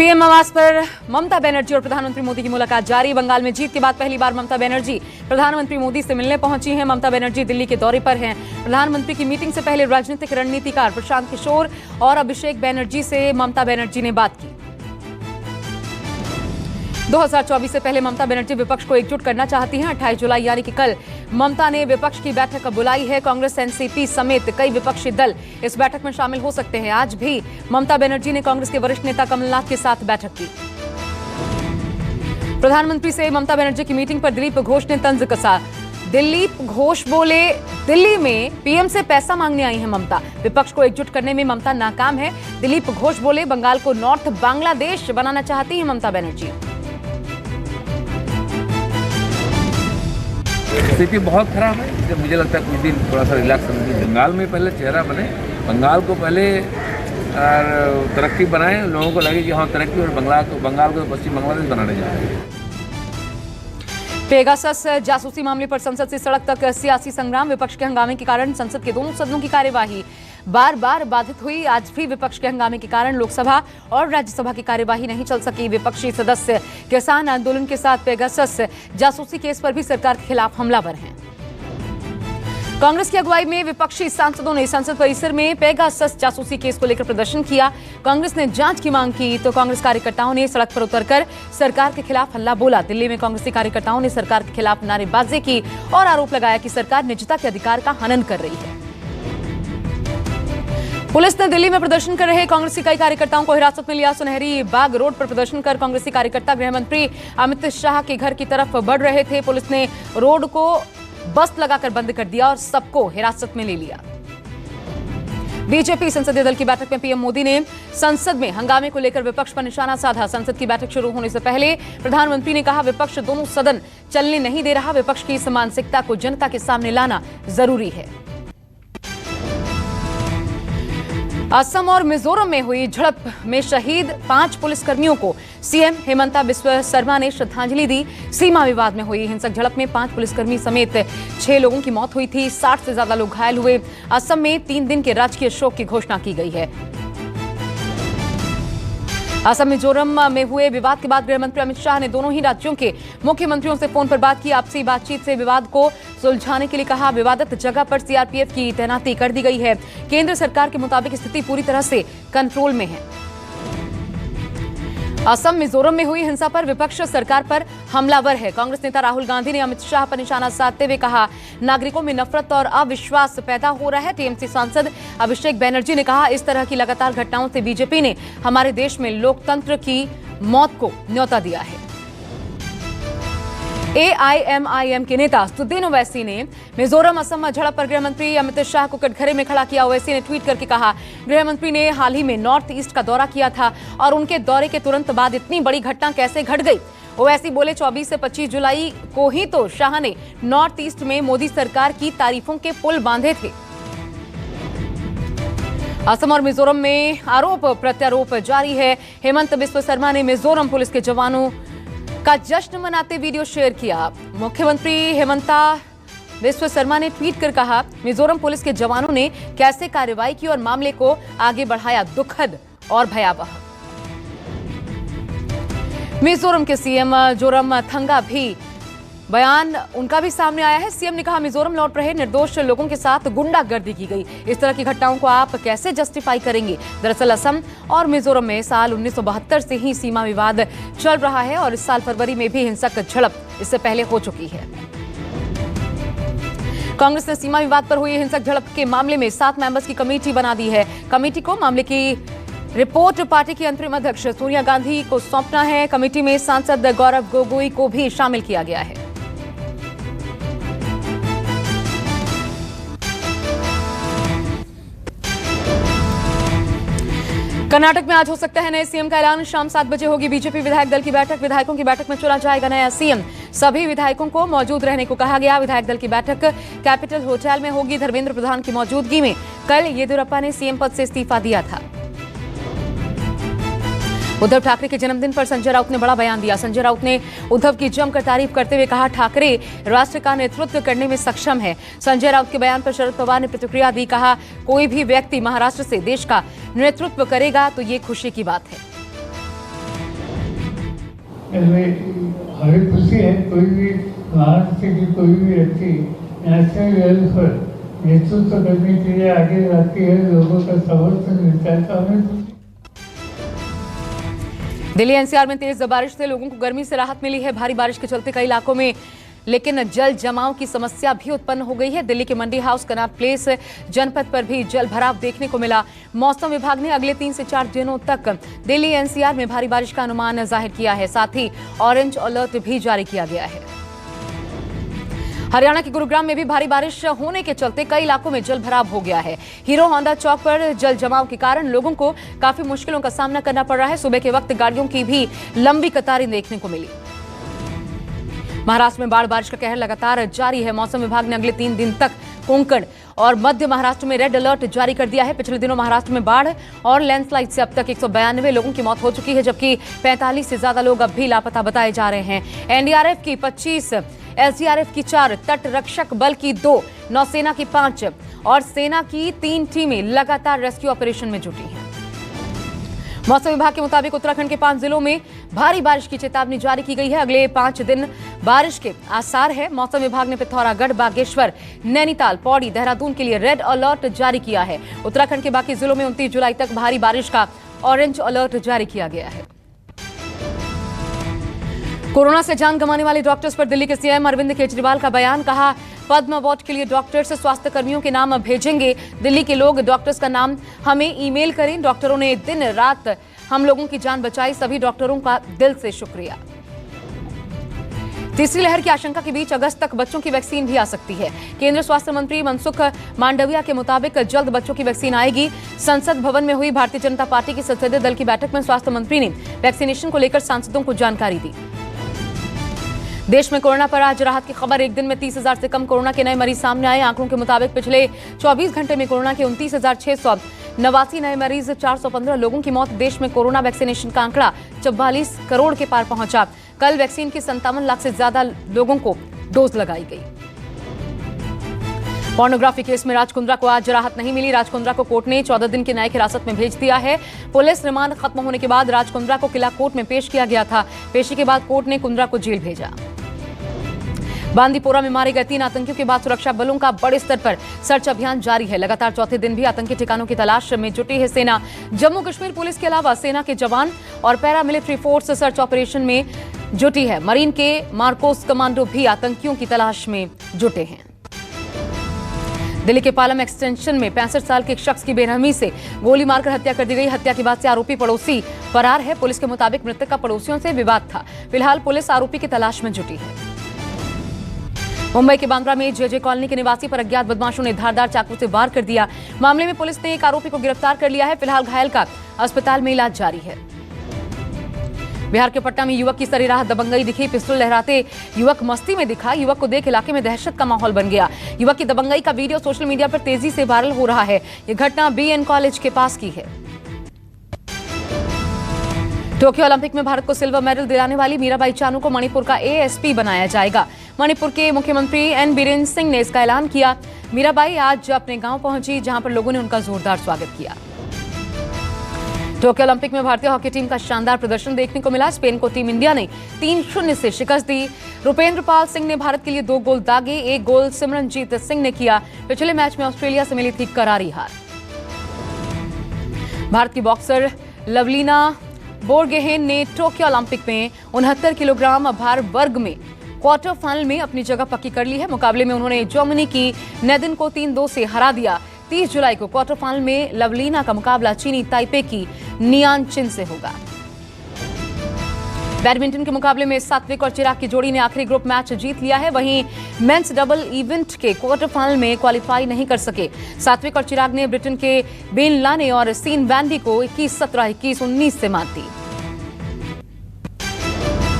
PM आवास पर ममता बनर्जी और प्रधानमंत्री मोदी की मुलाकात जारी। बंगाल में जीत के बाद पहली बार ममता बनर्जी प्रधानमंत्री मोदी से मिलने पहुंची हैं। ममता बनर्जी दिल्ली के दौरे पर हैं। प्रधानमंत्री की मीटिंग से पहले राजनीतिक रणनीतिकार प्रशांत किशोर और अभिषेक बनर्जी से ममता बनर्जी ने बात की। 2024 से पहले ममता बनर्जी विपक्ष को एकजुट करना चाहती हैं। 28 जुलाई यानी कि कल ममता ने विपक्ष की बैठक बुलाई है। कांग्रेस, एनसीपी समेत कई विपक्षी दल इस बैठक में शामिल हो सकते हैं। आज भी ममता बनर्जी ने कांग्रेस के वरिष्ठ नेता कमलनाथ के साथ बैठक की। प्रधानमंत्री से ममता बनर्जी की मीटिंग पर दिलीप घोष ने तंज कसा। दिलीप घोष बोले, दिल्ली में पीएम से पैसा मांगने आई है ममता, विपक्ष को एकजुट करने में ममता नाकाम है। दिलीप घोष बोले, बंगाल को नॉर्थ बांग्लादेश बनाना चाहती है ममता बनर्जी। स्थिति बहुत खराब है। जब मुझे लगता है कुछ दिन थोड़ा सा रिलैक्स करने की, बंगाल में पहले चेहरा बने, बंगाल को पहले तरक्की बनाएं, लोगों को लगे कि हाँ तरक्की, और बंगाल को पश्चिम बांग्लादेश बनाने जा रहे हैं। पेगासस जासूसी मामले पर संसद से सड़क तक सियासी संग्राम। विपक्ष के हंगामे के कारण संसद के दोनों सदनों की कार्यवाही बार बार बाधित हुई। आज भी विपक्ष के हंगामे के कारण लोकसभा और राज्यसभा की कार्यवाही नहीं चल सकी। विपक्षी सदस्य किसान आंदोलन के साथ पेगासस जासूसी केस पर भी सरकार के खिलाफ हमलावर हैं। कांग्रेस की अगुवाई में विपक्षी सांसदों ने संसद परिसर में पेगासस जासूसी केस को लेकर प्रदर्शन किया। कांग्रेस ने जांच की मांग की तो कांग्रेस कार्यकर्ताओं ने सड़क पर उतरकर सरकार के खिलाफ हल्ला बोला। दिल्ली में कांग्रेसी कार्यकर्ताओं ने सरकार के खिलाफ नारेबाजी की और आरोप लगाया कि सरकार निजता के अधिकार का हनन कर रही है। पुलिस ने दिल्ली में प्रदर्शन कर रहे कांग्रेसी कई कार्यकर्ताओं को हिरासत में लिया। सुनहरी बाग रोड पर प्रदर्शन कर कांग्रेसी कार्यकर्ता गृह मंत्री अमित शाह के घर की तरफ बढ़ रहे थे। पुलिस ने रोड को बस लगाकर बंद कर दिया और सबको हिरासत में ले लिया। बीजेपी संसदीय दल की बैठक में पीएम मोदी ने संसद में हंगामे को लेकर विपक्ष पर निशाना साधा। संसद की बैठक शुरू होने से पहले प्रधानमंत्री ने कहा, विपक्ष दोनों सदन चलने नहीं दे रहा, विपक्ष की इस मानसिकता को जनता के सामने लाना जरूरी है। असम और मिजोरम में हुई झड़प में शहीद 5 पुलिसकर्मियों को सीएम हेमंता बिस्वा शर्मा ने श्रद्धांजलि दी। सीमा विवाद में हुई हिंसक झड़प में 5 पुलिसकर्मी समेत 6 लोगों की मौत हुई थी। 60 से ज्यादा लोग घायल हुए। असम में 3 दिन के राजकीय शोक की घोषणा की गई है। असम मिजोरम में हुए विवाद के बाद गृह मंत्री अमित शाह ने दोनों ही राज्यों के मुख्यमंत्रियों से फोन पर बात की। आपसी बातचीत से विवाद को सुलझाने के लिए कहा। विवादित जगह पर सीआरपीएफ की तैनाती कर दी गई है। केंद्र सरकार के मुताबिक स्थिति पूरी तरह से कंट्रोल में है। असम मिजोरम में हुई हिंसा पर विपक्ष सरकार पर हमलावर है। कांग्रेस नेता राहुल गांधी ने अमित शाह पर निशाना साधते हुए कहा, नागरिकों में नफरत और अविश्वास पैदा हो रहा है। टीएमसी सांसद अभिषेक बनर्जी ने कहा, इस तरह की लगातार घटनाओं से बीजेपी ने हमारे देश में लोकतंत्र की मौत को न्योता दिया है। एआईएमआईएम के नेता सुदीन ओवैसी ने मिजोरम असम झड़प पर गृह मंत्री अमित शाह को कटघरे में खड़ा किया। ओवैसी ने ट्वीट करके कहा, गृह मंत्री ने हाल ही में नॉर्थ ईस्ट का दौरा किया था और उनके दौरे के तुरंत बाद इतनी बड़ी घटना कैसे घट गई। ओवैसी बोले, 24 से 25 जुलाई को ही तो शाह ने नॉर्थ ईस्ट में मोदी सरकार की तारीफों के पुल बांधे थे। असम और मिजोरम में आरोप प्रत्यारोप जारी है। हेमंत बिस्वा शर्मा ने मिजोरम पुलिस के जवानों का जश्न मनाते वीडियो शेयर किया। मुख्यमंत्री हेमंता बिस्वा शर्मा ने ट्वीट कर कहा, मिजोरम पुलिस के जवानों ने कैसे कार्रवाई की और मामले को आगे बढ़ाया, दुखद और भयावह। मिजोरम के सीएम जोरामथंगा भी बयान उनका भी सामने आया है। सीएम ने कहा, मिजोरम लौट रहे निर्दोष लोगों के साथ गुंडागर्दी की गई। इस तरह की घटनाओं को आप कैसे जस्टिफाई करेंगे। दरअसल असम और मिजोरम में साल 1972 से ही सीमा विवाद चल रहा है और इस साल फरवरी में भी हिंसक झड़प इससे पहले हो चुकी है। कांग्रेस ने सीमा विवाद पर हुई हिंसक झड़प के मामले में 7 मेंबर्स की कमेटी बना दी है। कमेटी को मामले की रिपोर्ट पार्टी की अंतरिम अध्यक्ष सोनिया गांधी को सौंपना है। कमेटी में सांसद गौरव गोगोई को भी शामिल किया गया है। कर्नाटक में आज हो सकता है नए सीएम का ऐलान। शाम 7 बजे होगी बीजेपी विधायक दल की बैठक। विधायकों की बैठक में चुना जाएगा नया सीएम। सभी विधायकों को मौजूद रहने को कहा गया। विधायक दल की बैठक कैपिटल होटल में होगी। धर्मेंद्र प्रधान की मौजूदगी में कल येदियुरप्पा ने सीएम पद से इस्तीफा दिया था। उद्धव ठाकरे के जन्मदिन पर संजय राउत ने बड़ा बयान दिया। संजय राउत ने उद्धव की जमकर तारीफ करते हुए कहा, ठाकरे राष्ट्र का नेतृत्व करने में सक्षम है। संजय राउत के बयान पर शरद पवार ने प्रतिक्रिया दी। कहा, कोई भी व्यक्ति महाराष्ट्र से देश का नेतृत्व करेगा तो ये खुशी की बात है। हमें खुशी है कोई भी महाराष्ट्र की कोई भी व्यक्ति नेशनल लेवल पर नेतृत्व करने के लिए आगे आती है, लोगों का समर्थन मिलता है तो हमें दिल्ली एनसीआर में तेज बारिश से लोगों को गर्मी से राहत मिली है। भारी बारिश के चलते कई इलाकों में लेकिन जल जमाव की समस्या भी उत्पन्न हो गई है। दिल्ली के मंडी हाउस, कनॉट प्लेस जनपद पर भी जल भराव देखने को मिला। मौसम विभाग ने अगले 3 से 4 दिनों तक दिल्ली एनसीआर में भारी बारिश का अनुमान जाहिर किया है। साथ ही ऑरेंज अलर्ट भी जारी किया गया है। हरियाणा के गुरुग्राम में भी भारी बारिश होने के चलते कई इलाकों में जल भराव हो गया है। हीरो होंडा चौक पर जल जमाव के कारण लोगों को काफी मुश्किलों का सामना करना पड़ रहा है। सुबह के वक्त गाड़ियों की भी लंबी कतारें देखने को मिली। महाराष्ट्र में बारिश का कहर लगातार जारी है। मौसम विभाग ने अगले 3 दिन तक कोंकण और मध्य महाराष्ट्र में रेड अलर्ट जारी कर दिया है। पिछले दिनों महाराष्ट्र में बाढ़ और लैंडस्लाइड से अब तक 192 लोगों की मौत हो चुकी है, जबकि 45 से ज्यादा लोग अब भी लापता बताए जा रहे हैं। एनडीआरएफ की 25, एसडीआरएफ की 4, तट रक्षक बल की 2, नौसेना की 5 और सेना की 3 टीमें लगातार रेस्क्यू ऑपरेशन में जुटी हैं। मौसम विभाग के मुताबिक उत्तराखंड के 5 जिलों में भारी बारिश की चेतावनी जारी की गई है। अगले 5 दिन बारिश के आसार है। मौसम विभाग ने पिथौरागढ़, बागेश्वर, नैनीताल, पौड़ी, देहरादून के लिए रेड अलर्ट जारी किया है। उत्तराखंड के बाकी जिलों में 29 जुलाई तक भारी बारिश का ऑरेंज अलर्ट जारी किया गया है। कोरोना से जान गंवाने वाले डॉक्टर्स पर दिल्ली के सीएम अरविंद केजरीवाल का बयान। कहा, पद्म अवार्ड के लिए डॉक्टर्स स्वास्थ्य कर्मियों के नाम भेजेंगे। दिल्ली के लोग डॉक्टर्स का नाम हमें ईमेल करें। डॉक्टरों ने दिन रात हम लोगों की जान बचाई। सभी डॉक्टरों का दिल से शुक्रिया। तीसरी लहर की आशंका के बीच अगस्त तक बच्चों की वैक्सीन भी आ सकती है। केंद्रीय स्वास्थ्य मंत्री मनसुख मांडविया के मुताबिक जल्द बच्चों की वैक्सीन आएगी। संसद भवन में हुई भारतीय जनता पार्टी की संसदीय दल की बैठक में स्वास्थ्य मंत्री ने वैक्सीनेशन को लेकर सांसदों को जानकारी दी। देश में कोरोना पर आज राहत की खबर। एक दिन में 30,000 से कम कोरोना के नए मरीज सामने आए। आंकड़ों के मुताबिक पिछले 24 घंटे में कोरोना के 29,689 नए मरीज, 415 लोगों की मौत। देश में कोरोना वैक्सीनेशन का आंकड़ा 44 करोड़ के पार पहुंचा। कल वैक्सीन की 57 लाख से ज्यादा लोगों को डोज लगाई गई। पोर्नोग्राफी केस में राज कुंद्रा को आज राहत नहीं मिली। राज कुंद्रा को कोर्ट ने 14 दिन की न्यायिक हिरासत में भेज दिया है। पुलिस रिमांड खत्म होने के बाद राज कुंद्रा को किला कोर्ट में पेश किया गया था। पेशी के बाद कोर्ट ने कुंद्रा को जेल भेजा। बांदीपोरा में मारे गए 3 आतंकियों के बाद सुरक्षा बलों का बड़े स्तर पर सर्च अभियान जारी है। लगातार चौथे दिन भी आतंकी ठिकानों की तलाश में जुटी है सेना। जम्मू कश्मीर पुलिस के अलावा सेना के जवान और पैरामिलिट्री फोर्स सर्च ऑपरेशन में जुटी है। मरीन के मार्कोस कमांडो भी आतंकियों की तलाश में जुटे हैं। दिल्ली के पालम एक्सटेंशन में 65 साल के एक शख्स की बेरहमी से गोली मारकर हत्या कर दी गई। हत्या के बाद से आरोपी पड़ोसी फरार है। पुलिस के मुताबिक मृतक का पड़ोसियों से विवाद था। फिलहाल पुलिस आरोपी की तलाश में जुटी है। मुंबई के बांद्रा में जेजे कॉलोनी के निवासी पर अज्ञात बदमाशों ने धारदार चाकू से वार कर दिया। मामले में पुलिस ने एक आरोपी को गिरफ्तार कर लिया है। फिलहाल घायल का अस्पताल में इलाज जारी है। बिहार के पटना में युवक की सरेराह दबंगई दिखी। पिस्तौल लहराते युवक मस्ती में दिखा। युवक को देख इलाके में दहशत का माहौल बन गया। युवक की दबंगई का वीडियो सोशल मीडिया पर तेजी से वायरल हो रहा है। यह घटना बीएन कॉलेज के पास की है। टोक्यो ओलंपिक में भारत को सिल्वर मेडल दिलाने वाली मीराबाई चानू को मणिपुर का एएसपी बनाया जाएगा। मणिपुर के मुख्यमंत्री एन बीरेन सिंह ने इसका ऐलान किया। मीराबाई आज अपने गांव पहुंची, जहां पर लोगों ने उनका जोरदार स्वागत किया। टोक्यो ओलंपिक में भारतीय हॉकी टीम का शानदार प्रदर्शन देखने को मिला। स्पेन को टीम इंडिया ने 3-0 से शिकस्त दी। रुपेंद्र पाल सिंह ने भारत के लिए 2 गोल दागे। 1 गोल सिमरनजीत सिंह ने किया। पिछले मैच में ऑस्ट्रेलिया से मिली थी करारी हार। भारत की बॉक्सर लवलीना बोरगोहेन ने टोक्यो ओलंपिक में 69 किलोग्राम भार वर्ग में क्वार्टर फाइनल में अपनी जगह पक्की कर ली है। मुकाबले में उन्होंने जर्मनी की नेदिन को 3-2 से हरा दिया। 30 जुलाई को क्वार्टर फाइनल में लवलीना का मुकाबला चीनी ताइपे की नियान चिन से होगा। बैडमिंटन के मुकाबले में सात्विक और चिराग की जोड़ी ने आखिरी ग्रुप मैच जीत लिया है। वहीं मेंस डबल इवेंट के क्वार्टर फाइनल में क्वालिफाई नहीं कर सके। सात्विक और चिराग ने ब्रिटेन के बेन लाने और सीन वैंडी को 21-17, 21-19 से मात दी।